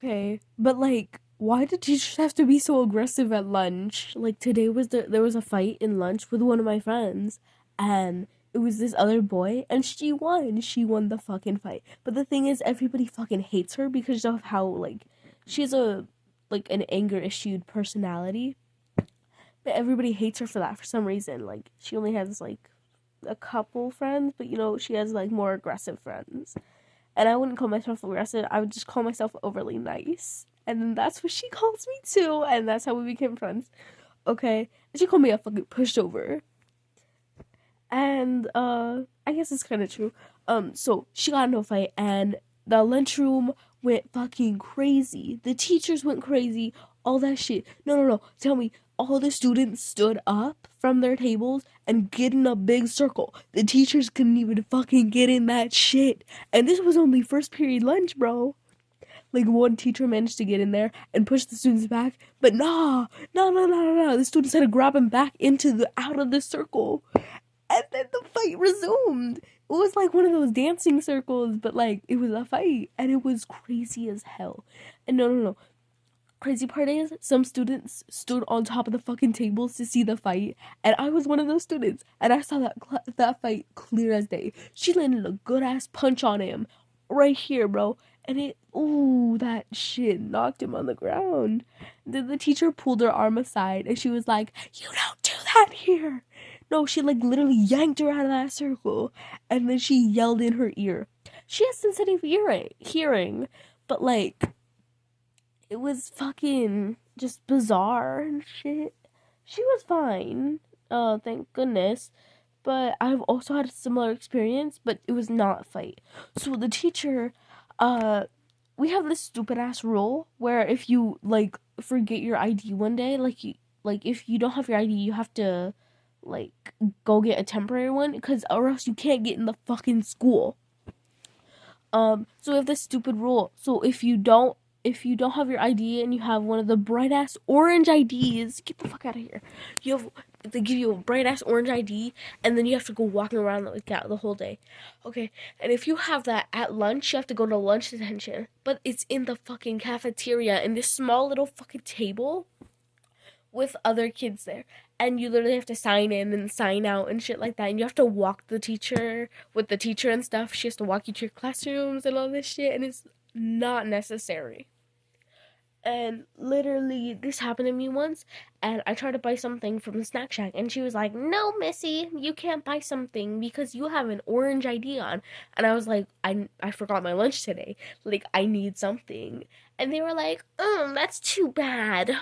Okay, but like, why do teachers have to be so aggressive at lunch? Like today there was a fight in lunch with one of my friends, and it was this other boy, and she won. She won the fucking fight. But the thing is, everybody fucking hates her because of how like she's a like an anger issued personality. But everybody hates her for that for some reason. Like she only has like a couple friends, but she has like more aggressive friends. And I wouldn't call myself aggressive. I would just call myself overly nice. And then that's what she calls me too. And that's how we became friends. Okay. And she called me a fucking pushover. And I guess it's kinda true. So she got into a fight and the lunchroom went fucking crazy. The teachers went crazy, all that shit. No. Tell me, all the students stood up from their tables and get in a big circle. The teachers couldn't even fucking get in that shit. And this was only first period lunch, bro. Like one teacher managed to get in there and push the students back, but no. The students had to grab him back into the out of the circle. And then the fight resumed. It was like one of those dancing circles, but like it was a fight and it was crazy as hell. And no. Crazy part is some students stood on top of the fucking tables to see the fight, and I was one of those students, and I saw that fight clear as day. She landed a good ass punch on him right here, bro. And that shit knocked him on the ground. Then the teacher pulled her arm aside and she was like, "You don't do that here." No, she like literally yanked her out of that circle and then she yelled in her ear. She has sensitive hearing, but like it was fucking just bizarre and shit. She was fine. Thank goodness. But I've also had a similar experience, but it was not a fight. So the teacher, uh, we have this stupid ass rule where if you like forget your ID one day, like if you don't have your ID, you have to like go get a temporary one because or else you can't get in the fucking school. So we have this stupid rule. So if you don't have your ID and you have one of the bright ass orange IDs, get the fuck out of here. They give you a bright ass orange ID and then you have to go walking around like that the whole day. Okay. And if you have that at lunch, you have to go to lunch detention. But it's in the fucking cafeteria in this small little fucking table with other kids there. And you literally have to sign in and sign out and shit like that. And you have to walk the teacher with the teacher and stuff. She has to walk you to your classrooms and all this shit. And it's not necessary. And literally, this happened to me once. And I tried to buy something from the snack shack. And she was like, "No, Missy, you can't buy something because you have an orange ID on." And I was like, I forgot my lunch today. Like, I need something. And they were like, "That's too bad."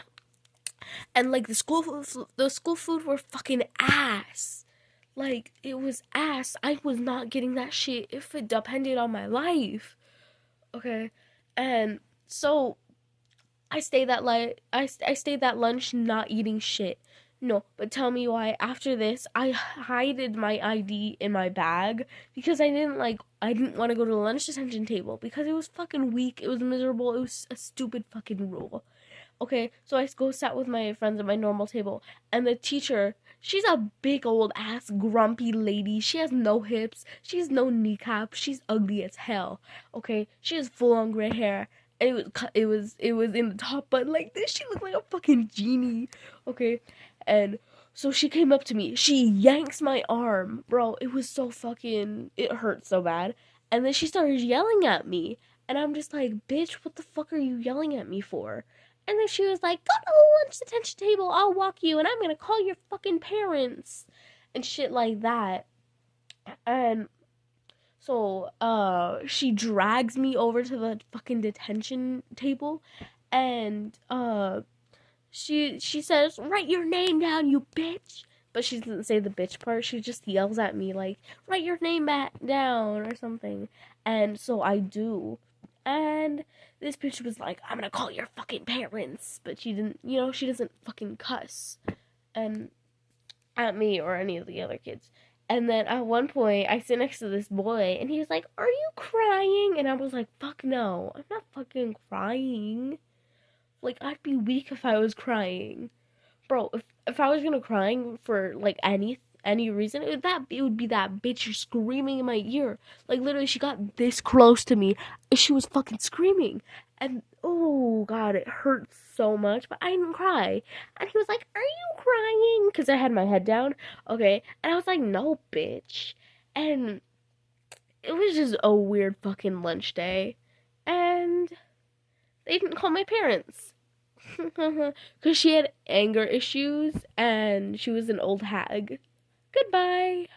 And like the school food were fucking ass. Like it was ass. I was not getting that shit if it depended on my life. Okay, and so I stayed that lunch not eating shit. No, but tell me why after this I hided my ID in my bag because I didn't want to go to the lunch detention table because it was fucking weak, it was miserable, it was a stupid fucking rule. Okay, so I go sat with my friends at my normal table, and the teacher, she's a big old ass grumpy lady. She has no hips, she has no kneecap, she's ugly as hell. Okay, she has full on gray hair. It was in the top button like this. She looked like a fucking genie. Okay, and so she came up to me. She yanks my arm, bro. It was so fucking. It hurt so bad. And then she started yelling at me, and I'm just like, "Bitch, what the fuck are you yelling at me for?" And then she was like, "Go to the lunch detention table. I'll walk you, and I'm gonna call your fucking parents," and shit like that. And so, she drags me over to the fucking detention table, and she says, "Write your name down, you bitch." But she doesn't say the bitch part. She just yells at me like, "Write your name back down" or something. And so I do. And this bitch was like, "I'm gonna call your fucking parents." But she didn't, she doesn't fucking cuss. And at me or any of the other kids. And then at one point, I sit next to this boy, and he was like, "Are you crying?" And I was like, "Fuck no, I'm not fucking crying." Like, I'd be weak if I was crying. Bro, if I was gonna crying for, like, any reason, it would be that bitch screaming in my ear. Like, literally, she got this close to me, and she was fucking screaming. And oh god, it hurts so much, but I didn't cry. And he was like, "Are you crying?" Because I had my head down. Okay, and I was like, "No, bitch." And it was just a weird fucking lunch day, and they didn't call my parents because she had anger issues and she was an old hag. Goodbye.